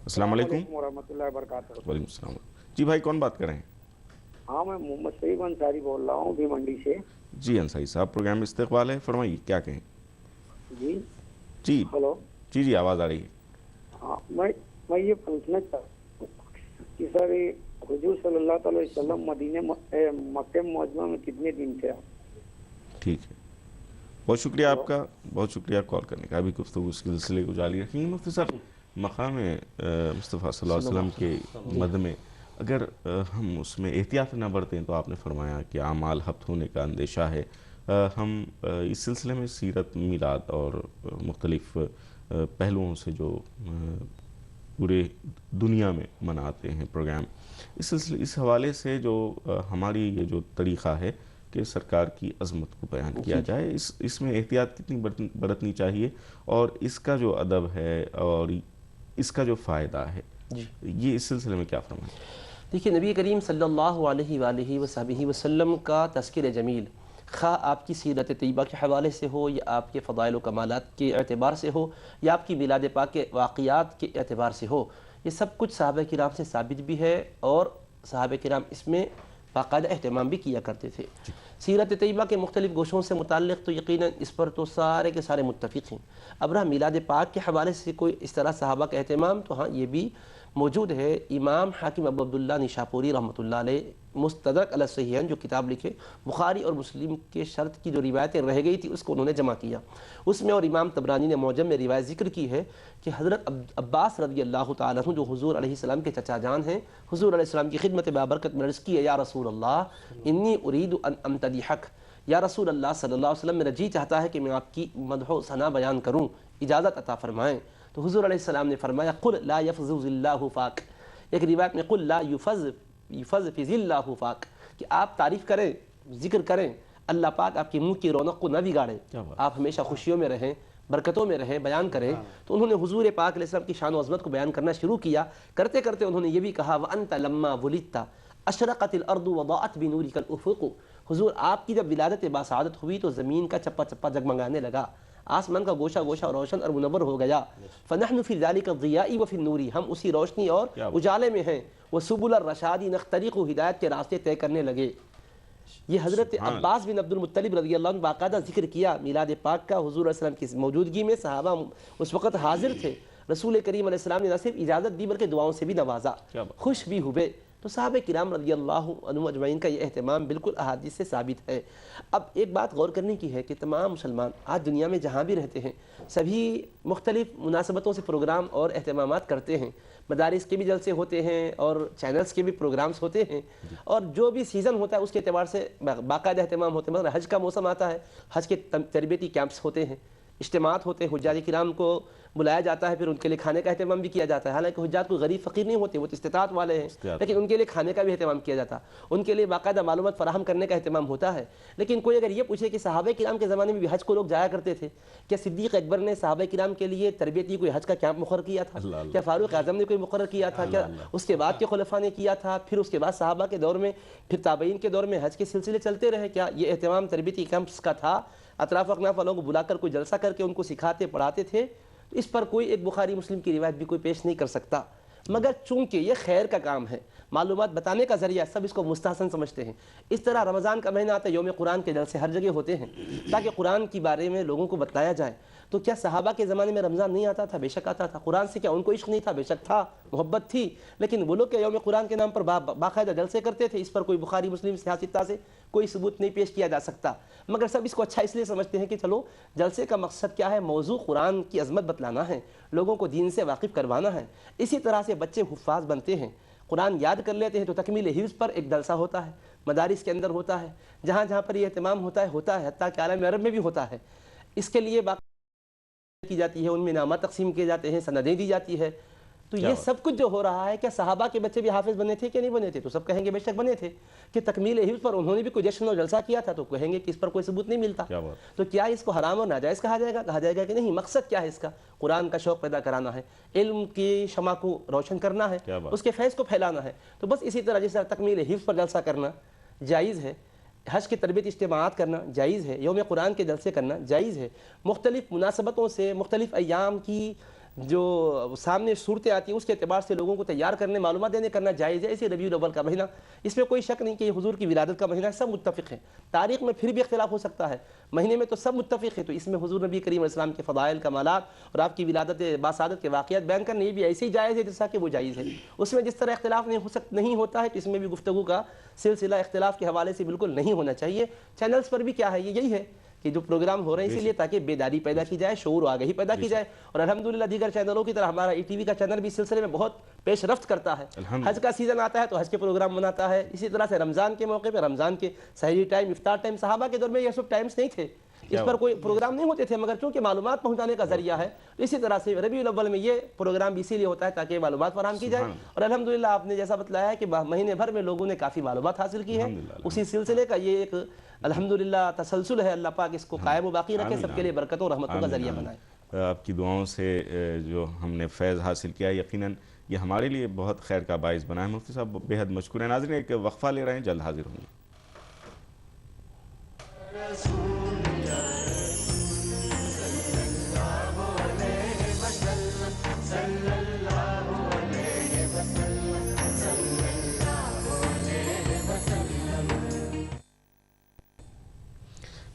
السلام علیکم ورحمۃ اللہ وبرکاتہ۔ وعلیکم السلام۔ جی بھائی، کون بات کر رہے ہیں؟ ہاں، میں محمد سعید انصاری بول رہا ہوں بھی منڈی سے۔ جی انصاری صاحب، پروگرام میں استقبال ہے، فرمائیے کیا کہیں۔ جی جی ہلو۔ جی آواز آ رہی ہے۔ ہاں، میں یہ پوچھنا چاہتا ہوں کہ سر حضور صلی اللہ تعالی وسلم مدینہ مکہ معظمہ میں کتنے دن تھے آپ؟ ٹھیک ہے، بہت شکریہ آپ کا، بہت شکریہ کال کرنے کا۔ ابھی گفتگو اس سلسلے کو جاری رکھیں گے۔ مفتی صاحب، مقام مصطفیٰ صلی اللہ علیہ وسلم کے مد میں اگر ہم اس میں احتیاط نہ برتیں تو آپ نے فرمایا کہ اعمال حبط ہونے کا اندیشہ ہے۔ ہم اس سلسلے میں سیرت، میلاد اور مختلف پہلوؤں سے جو پورے دنیا میں مناتے ہیں پروگرام، اس حوالے سے جو ہماری یہ جو طریقہ ہے کہ سرکار کی عظمت کو بیان کیا جائے، اس میں احتیاط کتنی برتنی چاہیے، اور اس کا جو ادب ہے اور اس کا جو فائدہ ہے، یہ اس سلسلے میں کیا فرمائیں؟ دیکھیے، نبی کریم صلی اللہ علیہ وآلہ وصحبہ وسلم کا تذکر جمیل، خواہ آپ کی سیرت طیبہ کے حوالے سے ہو، یا آپ کے فضائل و کمالات کے اعتبار سے ہو، یا آپ کی میلاد پاک کے واقعات کے اعتبار سے ہو، یہ سب کچھ صحابہ کرام سے ثابت بھی ہے، اور صحابہ کرام اس میں باقاعدہ اہتمام بھی کیا کرتے تھے۔ سیرت طیبہ کے مختلف گوشوں سے متعلق تو یقیناً اس پر تو سارے کے سارے متفق ہیں۔ اب رہا میلاد پاک کے حوالے سے کوئی اس طرح صحابہ کا اہتمام، تو ہاں یہ بھی موجود ہے۔ امام حاکم ابو عبداللہ نشاپوری رحمۃ اللہ علیہ مستدرک علی الصحیحین جو کتاب لکھے، بخاری اور مسلم کے شرط کی جو روایتیں رہ گئی تھی اس کو انہوں نے جمع کیا اس میں، اور امام طبرانی نے معجم میں روایت ذکر کی ہے کہ حضرت عباس رضی اللہ تعالیٰ عنہ جو حضور علیہ السلام کے چچا جان ہیں، حضور علیہ السلام کی خدمت بابرکت میں عرض کی ہے، یا رسول اللہ انی ارید ان امتدحک، یا رسول اللہ صلی اللہ علیہ وسلم، میرا جی چاہتا ہے کہ میں آپ کی مدح و ثنا بیان کروں، اجازت عطا فرمائیں۔ تو حضور علیہ السلام نے فرمایا قل لا یفض اللہ فاک، ایک روایت میں قل لا یفض فی اللہ فاک، کہ آپ تعریف کریں، ذکر کریں، اللہ پاک آپ کے منہ کی رونق کو نہ بگاڑے، آپ ہمیشہ خوشیوں میں رہیں، برکتوں میں رہیں، بیان کریں۔ تو انہوں نے حضور پاک علیہ السلام کی شان و عظمت کو بیان کرنا شروع کیا، کرتے کرتے انہوں نے یہ بھی کہا وَأَنْتَ لَمَّا وُلِدْتَ أَشْرَقَتِ الْأَرْضُ وَضَاءَتْ بِنُورِكَ الْأُفُقُ، حضور آپ کی جب ولادت باسعادت ہوئی تو زمین کا چپا چپا جگمگانے لگا، آسمان کا گوشہ گوشہ روشن اور منور ہو گیا۔ فَنَحْنُ فِي ذَلِكَ الضِّيَاءِ وَفِي النُّورِ، ہم اسی روشنی اور اجالے میں ہیں۔ وَسُبُلَ الرَّشَادِ نَخْتَرِقُ، ہدایت کے راستے طے کرنے لگے۔ یہ حضرت عباس بن عبد المطلب رضی اللہ عنہ باقاعدہ ذکر کیا میلاد پاک کا حضور علیہ السلام کی موجودگی میں، صحابہ اس وقت حاضر تھے، رسول کریم علیہ السلام نے نہ صرف اجازت دی بلکہ دعاؤں سے بھی نوازا، خوش بھی ہوئے۔ تو صحابہ کرام رضی اللہ عنہم اجمعین کا یہ اہتمام بالکل احادیث سے ثابت ہے۔ اب ایک بات غور کرنے کی ہے کہ تمام مسلمان آج دنیا میں جہاں بھی رہتے ہیں، سبھی مختلف مناسبتوں سے پروگرام اور اہتمامات کرتے ہیں، مدارس کے بھی جلسے ہوتے ہیں اور چینلز کے بھی پروگرامز ہوتے ہیں، اور جو بھی سیزن ہوتا ہے اس کے اعتبار سے باقاعدہ اہتمام ہوتے ہیں۔ مثلا حج کا موسم آتا ہے، حج کے تربیتی کیمپس ہوتے ہیں، اجتماعات ہوتے ہیں، حجاج کرام کو بلایا جاتا ہے، پھر ان کے لیے کھانے کا اہتمام بھی کیا جاتا ہے۔ حالانکہ حجاج کوئی غریب فقیر نہیں ہوتے، وہ تو استطاعت والے ہیں، لیکن ان کے لیے کھانے کا بھی اہتمام کیا جاتا ہے، ان کے لیے باقاعدہ معلومات فراہم کرنے کا اہتمام ہوتا ہے۔ لیکن کوئی اگر یہ پوچھے کہ صحابہ کرام کے زمانے میں بھی حج کو لوگ جایا کرتے تھے، کیا صدیق اکبر نے صحابہ کرام کے لیے تربیتی کوئی حج کا کیمپ مقرر کیا تھا؟ کیا فاروق اعظم نے کوئی مقرر کیا تھا؟ کیا اس کے بعد کے خلفاء نے کیا تھا؟ پھر اس کے بعد صحابہ کے دور میں، پھر تابعین کے دور میں حج کے سلسلے چلتے رہے؟ کیا یہ اہتمام تربیتی کیمپس کا تھا؟ اطراف اکناف والوں کو بلا کر کوئی جلسہ کر کے ان کو سکھاتے پڑھاتے تھے؟ اس پر کوئی ایک بخاری مسلم کی روایت بھی کوئی پیش نہیں کر سکتا، مگر چونکہ یہ خیر کا کام ہے، معلومات بتانے کا ذریعہ، سب اس کو مستحسن سمجھتے ہیں۔ اس طرح رمضان کا مہینہ آتا ہے، یوم قرآن کے جلسے ہر جگہ ہوتے ہیں تاکہ قرآن کے بارے میں لوگوں کو بتایا جائے۔ تو کیا صحابہ کے زمانے میں رمضان نہیں آتا تھا؟ بے شک آتا تھا۔ قرآن سے کیا ان کو عشق نہیں تھا؟ بے شک تھا، محبت تھی، لیکن وہ لوگ کیا یوم قرآن کے نام پر باقاعدہ جلسے کرتے تھے؟ اس پر کوئی بخاری مسلم سیاستہ سے کوئی ثبوت نہیں پیش کیا جا سکتا، مگر سب اس کو اچھا اس لیے سمجھتے ہیں کہ چلو جلسے کا مقصد کیا ہے؟ موضوع قرآن کی عظمت بتلانا ہے، لوگوں کو دین سے واقف کروانا ہے۔ اسی طرح سے بچے حفاظ بنتے ہیں، قرآن یاد کر لیتے ہیں، تو تکمیل حفظ پر ایک جلسہ ہوتا ہے، مدارس کے اندر ہوتا ہے، جہاں جہاں پر یہ اہتمام ہوتا ہے، حتیٰ کہ عالم عرب میں بھی ہوتا ہے۔ اس کے لیے کی جاتی ہے، ان میں انعامات تقسیم کیے جاتے ہیں، سندیں دی جاتی ہے۔ تو یہ سب کچھ جو ہو رہا ہے، کیا صحابہ کے بچے بھی حافظ بنے تھے کہ نہیں بنے تھے؟ تو سب کہیں گے بے شک بنے تھے۔ کہ تکمیل حفظ پر انہوں نے بھی کوئی جشن و جلسہ کیا تھا، تو کہیں گے کہ اس پر کوئی ثبوت نہیں ملتا۔ تو کیا اس کو حرام اور ناجائز کہا جائے گا؟ کہا جائے گا کہ نہیں، مقصد کیا ہے اس کا؟ قرآن کا شوق پیدا کرانا ہے، علم کی شمع کو روشن کرنا ہے، اس کے فیض کو پھیلانا ہے۔ تو بس اسی طرح جس طرح تکمیل حفظ پر جلسہ کرنا جائز ہے، حج کی تربیت اجتماعات کرنا جائز ہے، یوم قرآن کے جلسے کرنا جائز ہے، مختلف مناسبتوں سے مختلف ایام کی جو سامنے صورتیں آتی ہیں اس کے اعتبار سے لوگوں کو تیار کرنے، معلومات دینے کرنا جائز ہے۔ اسی ربیع الاول کا مہینہ، اس میں کوئی شک نہیں کہ یہ حضور کی ولادت کا مہینہ ہے، سب متفق ہیں۔ تاریخ میں پھر بھی اختلاف ہو سکتا ہے، مہینے میں تو سب متفق ہیں، تو اس میں حضور نبی کریم علیہ السلام کے فضائل، کمالات اور آپ کی ولادت باسعادت کے واقعات بیان کرنا یہ بھی ایسے ہی جائز ہے جیسا کہ وہ جائز ہے۔ اس میں جس طرح اختلاف نہیں ہوتا ہے، تو اس میں بھی گفتگو کا سلسلہ اختلاف کے حوالے سے بالکل نہیں ہونا چاہیے۔ چینلز پر بھی کیا ہے، یہی ہے کہ جو پروگرام ہو رہے ہیں اسی لیے تاکہ بیداری پیدا کی جائے، شعور و آگہی پیدا کی جائے، اور الحمدللہ دیگر چینلوں کی طرح ہمارا ای ٹی وی کا چینل بھی اس سلسلے میں بہت پیش رفت کرتا ہے۔ حج کا سیزن آتا ہے تو حج کے پروگرام بناتا ہے، اسی طرح سے رمضان کے موقع پہ رمضان کے سحری ٹائم، افطار ٹائم، صحابہ کے دور میں یہ سب ٹائمز نہیں تھے، اس پر کوئی پروگرام نہیں ہوتے تھے، مگر چونکہ معلومات پہنچانے کا ذریعہ ہے تو اسی طرح سے ربیع الاول میں یہ پروگرام اسی لیے ہوتا ہے تاکہ معلومات فراہم کی جائے۔ اور الحمدللہ آپ نے جیسا بتلایا ہے کہ مہینے بھر میں لوگوں نے کافی معلومات حاصل کی ہے، اسی سلسلے کا یہ ایک الحمدللہ تسلسل ہے۔ اللہ پاک اس کو قائم و باقی رکھے، سب کے لیے برکتوں اور رحمتوں کا ذریعہ بنائے۔ آپ کی دعاؤں سے جو ہم نے فیض حاصل کیا، یقیناً یہ ہمارے لیے بہت خیر کا باعث بنا ہے۔ مفتی صاحب بے حد مشکور ہیں۔ ناظرین ایک وقفہ لے رہے ہیں، جلد حاضر ہوں گے۔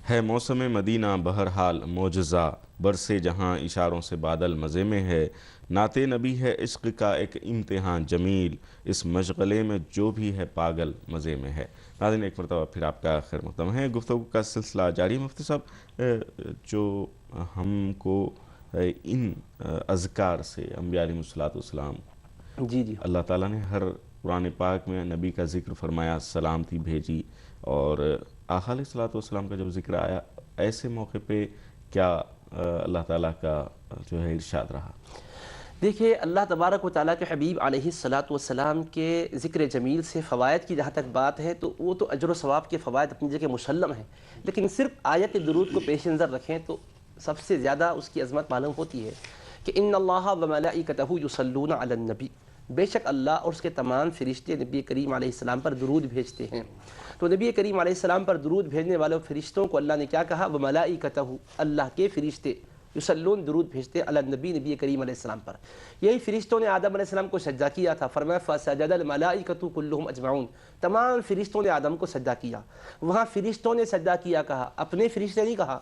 ہے موسم مدینہ بہرحال معجزہ، برسے جہاں اشاروں سے بادل مزے میں ہے، نعت نبی ہے عشق کا ایک امتحان جمیل، اس مشغلے میں جو بھی ہے پاگل مزے میں ہے۔ ناظرین ایک مرتبہ پھر آپ کا خیر مقدم ہے، گفتگو کا سلسلہ جاری۔ مفتی صاحب، جو ہم کو ان اذکار سے انبیاء علیہ السلام جی اللہ تعالیٰ نے ہر قرآن پاک میں نبی کا ذکر فرمایا، سلامتی بھیجی، اور آقا علیہ السلام کا جب ذکر آیا، ایسے موقع پہ کیا اللہ تعالیٰ کا جو ہے ارشاد رہا؟ دیکھیے، اللہ تبارک و تعالیٰ کے حبیب علیہ السلام کے ذکر جمیل سے فوائد کی جہاں تک بات ہے تو وہ تو اجر و ثواب کے فوائد اپنی جگہ مسلم ہیں، لیکن صرف آیت درود کو پیش نظر رکھیں تو سب سے زیادہ اس کی عظمت معلوم ہوتی ہے کہ ان اللہ و ملائکتہ یصلون علی النبی، بے شک اللہ اور اس کے تمام فرشتے نبی کریم علیہ السلام پر درود بھیجتے ہیں۔ تو نبی کریم علیہ السلام پر درود بھیجنے والے فرشتوں کو اللہ نے کیا کہا؟ وَمَلَائِكَتَهُ، اللہ کے فرشتے یصلون درود بھیجتے علی النبی، نبی کریم علیہ السلام پر۔ یہی فرشتوں نے آدم علیہ السلام کو سجدہ کیا تھا، فرمایا فَسَجَدَ الْمَلَائِكَةُ كُلُّهُمْ أَجْمَعُونَ، تمام فرشتوں نے آدم کو سجدہ کیا۔ وہاں فرشتوں نے سجدہ کیا کہا، اپنے فرشتے نہیں کہا۔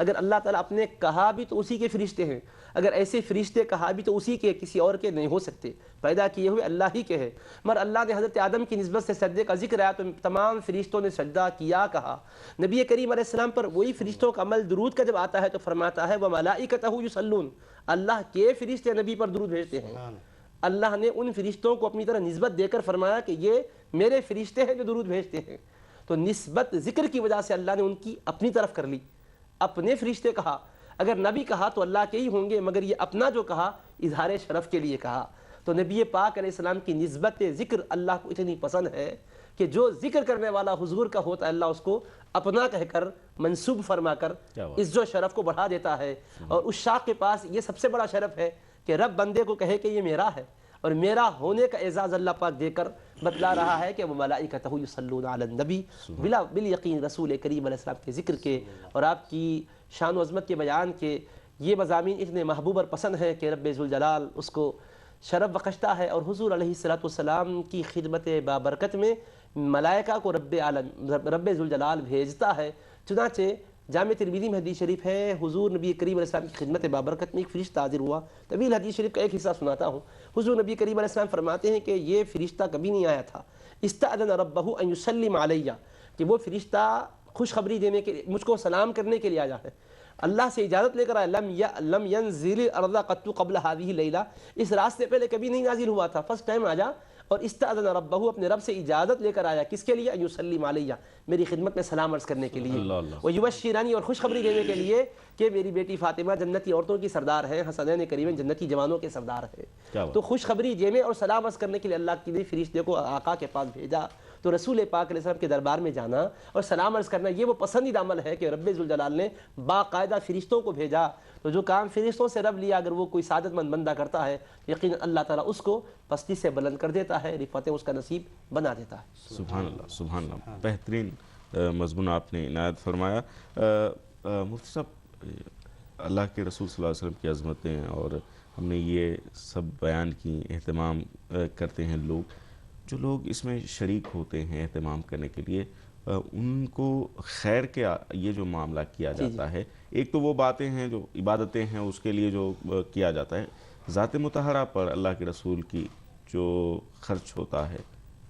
اگر اللہ تعالیٰ اپنے کہا بھی تو اسی کے فرشتے ہیں، اگر ایسے فرشتے کہا بھی تو اسی کے، کسی اور کے نہیں ہو سکتے، پیدا کیے ہوئے اللہ ہی کے ہیں۔ مگر اللہ نے حضرت آدم کی نسبت سے سجدے کا ذکر آیا تو تمام فرشتوں نے سجدہ کیا کہا۔ نبی کریم علیہ السلام پر وہی فرشتوں کا عمل درود کا جب آتا ہے تو فرماتا ہے وَمَلَائِكَتَهُ يُصَلُّونَ، اللہ کے فرشتے نبی پر درود بھیجتے ہیں۔ اللہ نے ان فرشتوں کو اپنی طرح نسبت دے کر فرمایا کہ یہ میرے فرشتے ہیں جو درود بھیجتے ہیں۔ تو نسبت ذکر کی وجہ سے اللہ نے ان کی اپنی طرف کر لی، اپنے فرشتے کہا۔ اگر نبی کہا تو اللہ کے ہی ہوں گے، مگر یہ اپنا جو کہا اظہار شرف کے لیے کہا۔ تو نبی پاک علیہ السلام کی نسبت ذکر اللہ کو اتنی پسند ہے کہ جو ذکر کرنے والا حضور کا ہوتا ہے اللہ اس کو اپنا کہہ کر منسوب فرما کر عزت و شرف کو بڑھا دیتا ہے۔ اور اس شاخ کے پاس یہ سب سے بڑا شرف ہے کہ رب بندے کو کہے کہ یہ میرا ہے، اور میرا ہونے کا اعزاز اللہ پاک دے کر بتلا رہا ہے کہ وَمَلَائِكَتَهُ يُصَلُّونَ عَلَى النَّبِي، بال یقین رسول کریم علیہ السلام کے ذکر کے اور آپ کی شان و عظمت کے بیان کے یہ مضامین اتنے محبوب اور پسند ہیں کہ رب ذوالجلال اس کو شرف بخشتا ہے، اور حضور علیہ السلام کی خدمت بابرکت میں ملائکہ کو رب ذوالجلال بھیجتا ہے۔ چنانچہ جامع ترمذی میں حدیث شریف ہے، حضور نبی کریم علیہ السلام کی خدمت بابرکت میں ایک فرشتہ حاضر ہوا۔ طویل حدیث شریف کا ایک حصہ سناتا ہوں۔ حضور نبی کریم علیہ السلام فرماتے ہیں کہ یہ فرشتہ کبھی نہیں آیا تھا، استأذن ربہ ان یسلم علیہ، کہ وہ فرشتہ خوشخبری دینے کے لیے، مجھ کو سلام کرنے کے لیے آیا ہے، اللہ سے اجازت لے کر آیا۔ لم ينزل الارض قط قبل هذه الليلہ، اس رات سے پہلے کبھی نہیں نازل ہوا تھا، فرسٹ ٹائم آیا اور استأذن ربہ اپنے رب سے اجازت لے کر آیا، کس کے لیے؟ ان یسلم علیہ، میری خدمت میں سلام عرض کرنے کے لیے، ویبشرنی اور خوشخبری دینے کے لیے کہ میری بیٹی فاطمہ جنتی عورتوں کی سردار ہے، حسنین کریمین جنتی جوانوں کے سردار ہے۔ تو خوشخبری دینے اور سلام عرض کرنے کے لیے اللہ کے فرشتے کو آقا کے پاس بھیجا۔ تو رسول پاک علیہ السلام کے دربار میں جانا اور سلام عرض کرنا یہ وہ پسندیدہ عمل ہے کہ رب ذوالجلال نے باقاعدہ فرشتوں کو بھیجا۔ تو جو کام فرشتوں سے رب لیا، اگر وہ کوئی سعادت مند بندہ کرتا ہے، یقیناً اللہ تعالیٰ اس کو پستی سے بلند کر دیتا ہے، رفعتیں اس کا نصیب بنا دیتا ہے۔ سبحان اللہ، سبحان اللہ، بہترین مضمون آپ نے عنایت فرمایا۔ مفتی صاحب، اللہ کے رسول صلی اللہ علیہ وسلم کی عظمتیں اور ہم نے یہ سب بیان کی، اہتمام کرتے ہیں لوگ، جو لوگ اس میں شریک ہوتے ہیں اہتمام کرنے کے لیے، ان کو خیر کے یہ جو معاملہ کیا جاتا ہے، ایک تو وہ باتیں ہیں جو عبادتیں ہیں اس کے لیے جو کیا جاتا ہے، ذات مطہرہ پر اللہ کے رسول کی جو خرچ ہوتا ہے،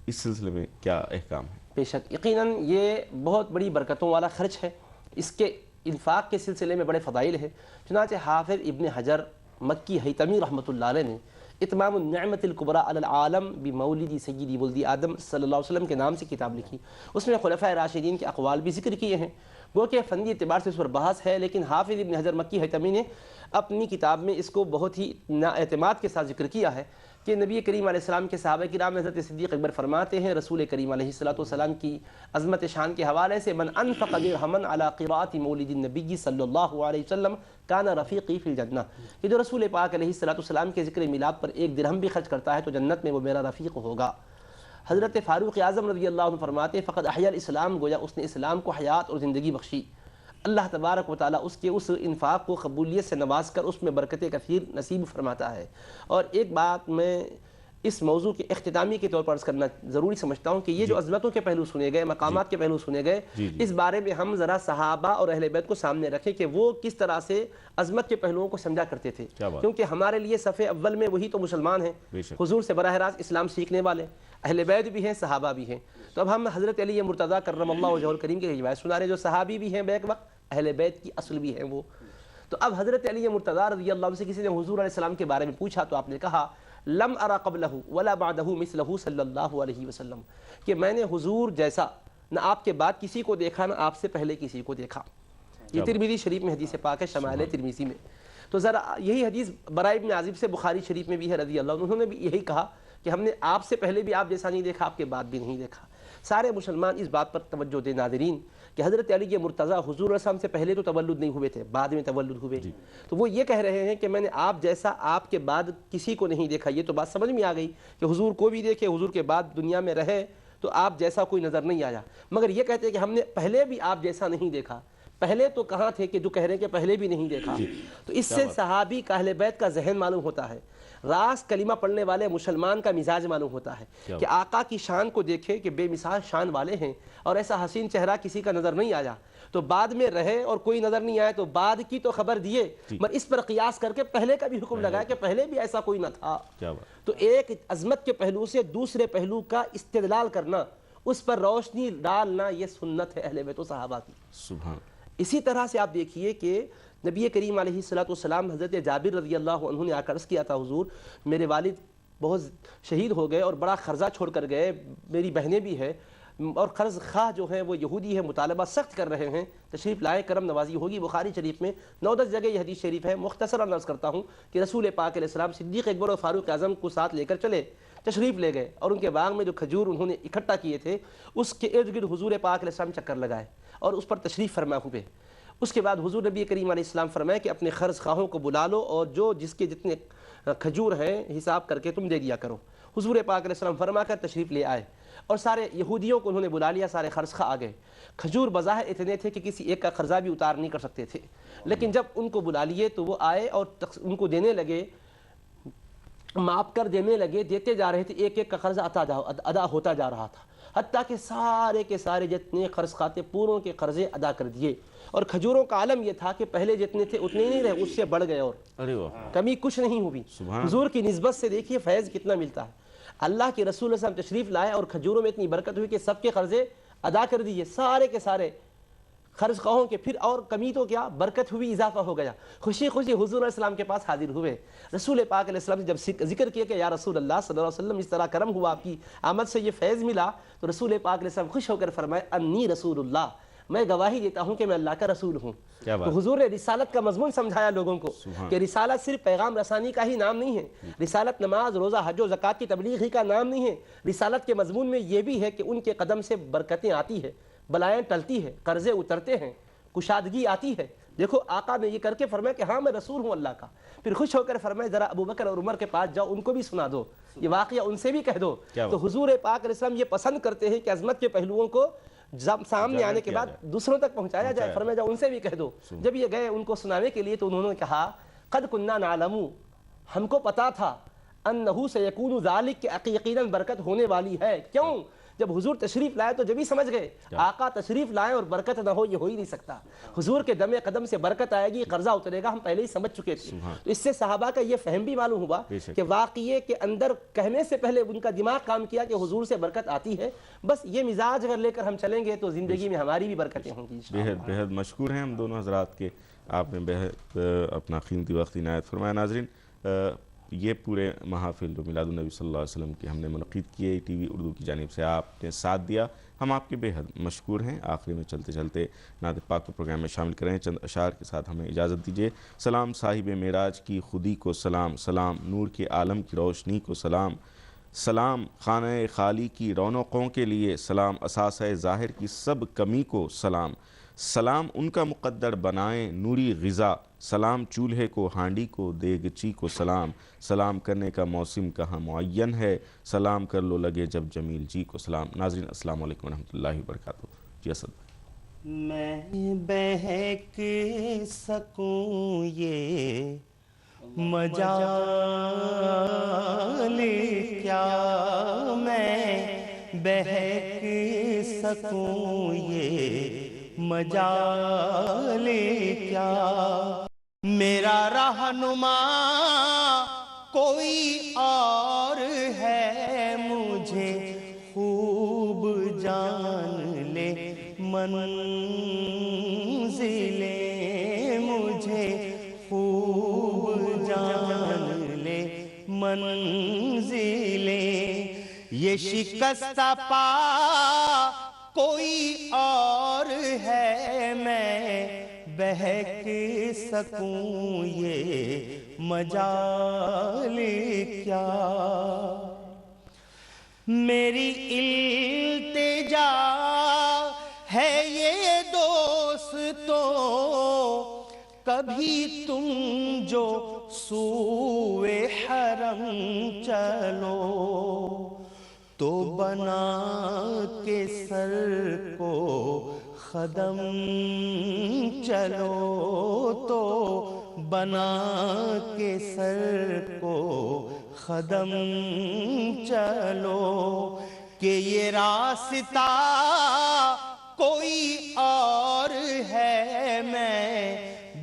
اس سلسلے میں کیا احکام ہے؟ بے شک یقیناً یہ بہت بڑی برکتوں والا خرچ ہے، اس کے انفاق کے سلسلے میں بڑے فضائل ہیں۔ چنانچہ حافظ ابن حجر مکی حیتمی رحمۃ اللہ علیہ نے اتمام النعمت الکبریٰ علی العالم بمولد سیدی ولد آدم صلی اللہ علیہ وسلم کے نام سے کتاب لکھی۔ اس میں خلفائے راشدین کے اقوال بھی ذکر کیے ہیں، وہ کہ فنی اعتبار سے اس پر بحث ہے، لیکن حافظ ابن حجر مکی حیتمی نے اپنی کتاب میں اس کو بہت ہی اعتماد کے ساتھ ذکر کیا ہے کہ نبی کریم علیہ السلام کے صحابہ کرام حضرت صدیق اکبر فرماتے ہیں رسول کریم علیہ السلام کی عظمت شان کے حوالے سے، من انفق درہما علی قراءۃ مولد النبی صلی اللہ علیہ وسلم کان رفیقی فی الجنہ، کہ جو رسول پاک علیہ السلام کے ذکر میلاد پر ایک درہم بھی خرچ کرتا ہے تو جنت میں وہ میرا رفیق ہوگا۔ حضرت فاروق اعظم رضی اللہ عنہ فرماتے ہیں فقد احیا الاسلام، گویا اس نے اسلام کو حیات اور زندگی بخشی۔ اللہ تبارک و تعالیٰ اس کے اس انفاق کو قبولیت سے نواز کر اس میں برکت کثیر نصیب فرماتا ہے۔ اور ایک بات میں اس موضوع کے اختتامی کے طور پر عرض کرنا ضروری سمجھتا ہوں کہ یہ جو عظمتوں کے پہلو سنے گئے، مقامات کے پہلو سنے گئے، اس بارے میں ہم ذرا صحابہ اور اہل بیت کو سامنے رکھیں کہ وہ کس طرح سے عظمت کے پہلوؤں کو سمجھا کرتے تھے، کیونکہ ہمارے لیے صف اول میں وہی تو مسلمان ہیں، حضور سے براہ راست اسلام سیکھنے والے، اہل بیت بھی ہیں، صحابہ بھی ہیں۔ تو اب ہم حضرت علی مرتضیٰ کرم اللہ وجہہ الکریم کی روایت سنا رہے ہیں، جو صحابی بھی ہیں بیک وقت، اہل بیت کی اصل بھی ہیں وہ۔ تو اب حضرت علی مرتضیٰ رضی اللہ عنہ سے کسی نے حضور علیہ السلام کے بارے میں پوچھا تو آپ نے کہا لم ارى قبلہ ولا بعدہ مثلہ صلی اللہ علیہ وسلم، کہ میں نے حضور جیسا نہ آپ کے بعد کسی کو دیکھا نہ آپ سے پہلے کسی کو دیکھا۔ یہ ترمذی شریف میں حدیث پاک ہے، شمائل ترمذی میں۔ تو ذرا یہی حدیث براء بن عازب سے بخاری شریف میں بھی ہے رضی اللہ عنہ، انہوں نے بھی یہی کہا کہ ہم نے آپ سے پہلے بھی آپ جیسا نہیں دیکھا، آپ کے بعد بھی نہیں دیکھا۔ سارے مسلمان اس بات پر توجہ دیں ناظرین کہ حضرت علی مرتضیٰ حضور علیہ السلام سے پہلے تو تولد نہیں ہوئے تھے، بعد میں تولد ہوئے، تو وہ یہ کہہ رہے ہیں کہ میں نے آپ جیسا آپ کے بعد کسی کو نہیں دیکھا۔ یہ تو بات سمجھ میں آ گئی کہ حضور کو بھی دیکھے، حضور کے بعد دنیا میں رہے تو آپ جیسا کوئی نظر نہیں آیا، مگر یہ کہتے ہیں کہ ہم نے پہلے بھی آپ جیسا نہیں دیکھا۔ پہلے تو کہاں تھے کہ جو کہہ رہے ہیں کہ پہلے بھی نہیں دیکھا۔ تو اس سے صحابی کا اہل بیت کا ذہن معلوم ہوتا ہے، راز کلمہ پڑھنے والے مسلمان کا مزاج معلوم ہوتا ہے کہ آقا کی شان کو دیکھے کہ بے مثال شان والے ہیں، اور ایسا حسین چہرہ کسی کا نظر نہیں آیا تو بعد میں رہے اور کوئی نظر نہیں آئے تو بعد کی تو خبر دیے، مگر اس پر قیاس کر کے پہلے کا بھی حکم لگایا کہ پہلے بھی ایسا کوئی نہ تھا۔ تو ایک عظمت کے پہلو سے دوسرے پہلو کا استدلال کرنا، اس پر روشنی ڈالنا، یہ سنت ہے اہل بیت و صحابہ کی۔ سبحان۔ اسی طرح سے آپ دیکھیے کہ نبی کریم علیہ السلام حضرت جابر رضی اللہ عنہ نے آ کر عرض کیا تھا حضور میرے والد بہت شہید ہو گئے اور بڑا قرضہ چھوڑ کر گئے، میری بہنیں بھی ہیں اور قرض خواہ جو ہیں وہ یہودی ہے، مطالبہ سخت کر رہے ہیں، تشریف لائے، کرم نوازی ہوگی۔ بخاری شریف میں 9-10 جگہ یہ حدیث شریف ہے، مختصراً عرض کرتا ہوں کہ رسول پاک علیہ السلام صدیق اکبر اور فاروق اعظم کو ساتھ لے کر چلے، تشریف لے گئے اور ان کے باغ میں جو کھجور انہوں نے اکٹھا کیے تھے اس کے ارد گرد حضور پاک علیہ السلام چکر لگائے اور اس پر تشریف فرما ہوئے۔ اس کے بعد حضور نبی کریم علیہ السلام فرمائے کہ اپنے قرض خواہوں کو بلا لو اور جس کے جتنے کھجور ہیں حساب کر کے تم دے دیا کرو۔ حضور پاک علیہ السلام فرما کر تشریف لے آئے اور سارے یہودیوں کو انہوں نے بلا لیا، سارے قرض خواہ آ گئے۔ کھجور بظاہر اتنے تھے کہ کسی ایک کا قرضہ بھی اتار نہیں کر سکتے تھے، لیکن جب ان کو بلا لیے تو وہ آئے اور ان کو دینے لگے، ماپ کر دینے لگے، دیتے جا رہے تھے، ایک ایک کا قرض ادا ہوتا جا رہا تھا، حتیٰ کہ سارے کے سارے جتنے قرض کھاتے پوروں کے قرضے ادا کر دیے۔ اور کھجوروں کا عالم یہ تھا کہ پہلے جتنے تھے اتنے ہی نہیں رہے، اس سے بڑھ گئے اور کمی کچھ نہیں ہوئی۔ حضور کی نسبت سے دیکھیے فیض کتنا ملتا ہے۔ اللہ کے رسول صلی اللہ علیہ وسلم تشریف لائے اور کھجوروں میں اتنی برکت ہوئی کہ سب کے قرضے ادا کر دیے، سارے کے سارے خرچ خواہوں کہ پھر اور کمی تو کیا، برکت ہوئی، اضافہ ہو گیا. خوشی خوشی حضور علیہ السلام کے پاس حاضر ہوئے. رسول پاک علیہ السلام نے جب ذکر کیا کہ یا رسول اللہ صلی اللہ علیہ وسلم اس طرح کرم ہوا، آپ کی آمد سے یہ فیض ملا، تو رسول پاک علیہ السلام خوش ہو کر فرمائے انی رسول اللہ، میں گواہی دیتا ہوں کہ میں اللہ کا رسول ہوں. تو حضور نے رسالت کا مضمون سمجھایا لوگوں کو کہ رسالت صرف پیغام رسانی کا ہی نام نہیں ہے، رسالت نماز روزہ حج و زکوٰۃ کی تبلیغ ہی کا نام نہیں ہے. رسالت کے مضمون میں یہ بھی ہے کہ ان کے قدم سے برکتیں آتی ہے، بلائیں ٹلتی ہے، قرضے اترتے ہیں، کشادگی آتی ہے. دیکھو آقا نے یہ کر کے فرمایا کہ ہاں میں رسول ہوں اللہ کا. پھر خوش ہو کر فرمایا ذرا ابو بکر اور عمر کے پاس جاؤ، ان کو بھی سنا دو، یہ واقعہ ان سے بھی کہہ دو. تو حضور پاک علیہ السلام یہ پسند کرتے ہیں کہ عظمت کے پہلوؤں کو سامنے آنے کے بعد دوسروں تک پہنچایا جائے. فرمایا جاؤ ان سے بھی کہہ دو. جب یہ گئے ان کو سنانے کے لیے تو انہوں نے کہا قد کننا نعلم، ہم کو پتا تھا، انہ سیکون ذالک، کہ یقیناً برکت ہونے والی ہے. کیوں؟ جب حضور تشریف لائے تو جب ہی سمجھ گئے آقا تشریف لائیں اور برکت نہ ہو یہ ہو ہی نہیں سکتا. حضور کے دم قدم سے برکت آئے گی، قرضہ اترے گا، ہم پہلے ہی سمجھ چکے تھے. تو اس سے صحابہ کا یہ فہم بھی معلوم ہوا کہ واقعے کے اندر کہنے سے پہلے ان کا دماغ کام کیا کہ حضور سے برکت آتی ہے. بس یہ مزاج اگر لے کر ہم چلیں گے تو زندگی میں ہماری بھی برکتیں ہوں گی. بہت مشکور ہیں ہم دونوں حضرات کے، آپ نے بہت اپنا قیمتی وقت عنایت فرمایا. ناظرین، یہ پورے محافل جو میلاد النبی صلی اللہ علیہ وسلم کے ہم نے منعقد کیے ٹی وی اردو کی جانب سے، آپ نے ساتھ دیا، ہم آپ کے بے حد مشکور ہیں. آخری میں چلتے چلتے نعت پاک کو پروگرام میں شامل کریں. چند اشعار کے ساتھ ہمیں اجازت دیجیے. سلام صاحب معراج کی خودی کو سلام، سلام نور کے عالم کی روشنی کو سلام، سلام خانہ خالی کی رونقوں کے لیے، سلام اثاثہ ظاہر کی سب کمی کو سلام، سلام ان کا مقدر بنائیں نوری غذا، سلام چولہے کو ہانڈی کو دیگچی کو سلام، سلام کرنے کا موسم کہاں معین ہے، سلام کر لو لگے جب جمیل جی کو سلام. ناظرین السلام علیکم ورحمۃ اللہ وبرکاتہ. جی اسد. میں بہک سکوں یہ مجال کیا، میں بہک سکوں یہ مجال کیا، میرا رہنما کوئی اور ہے، مجھے خوب جان لے منزلیں، مجھے خوب جان لے منزلیں، یہ شکستہ پا کوئی اور ہے، میں بہک سکوں یہ مجال کیا، میری التجا ہے یہ دوستو، کبھی تم جو سوئے حرم چلو، تو بنا کے سر کو خدم چلو، تو بنا کے سر کو خدم چلو، کہ یہ راستہ کوئی اور ہے، میں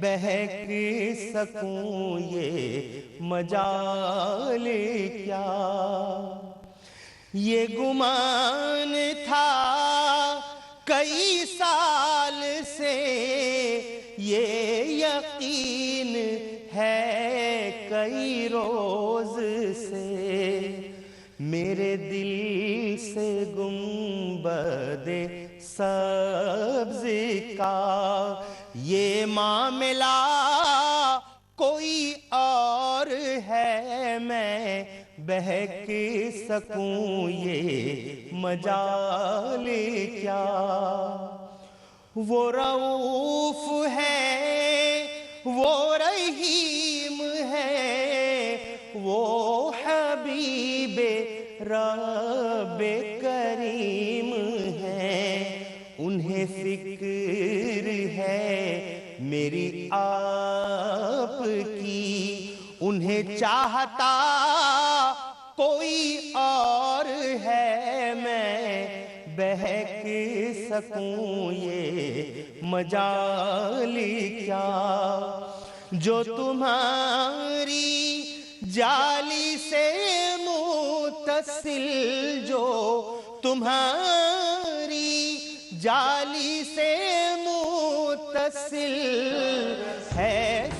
بہک سکوں یہ مجال کیا، یہ گمان تھا کئی سال سے، یہ یقین ہے کئی روز سے، میرے دل سے گنبد سبز کا یہ معاملہ کوئی اور ہے، میں بہک سکوں یہ مجال کیا، وہ رؤوف ہے، وہ رحیم ہے، وہ حبیب رب کریم ہے، انہیں فکر ہے میری آپ کی، انہیں چاہتا کوئی اور ہے، میں بہک سکوں یہ مجال کیا، جو تمہاری جالی سے متصل، جو تمہاری جالی سے متصل متصل ہے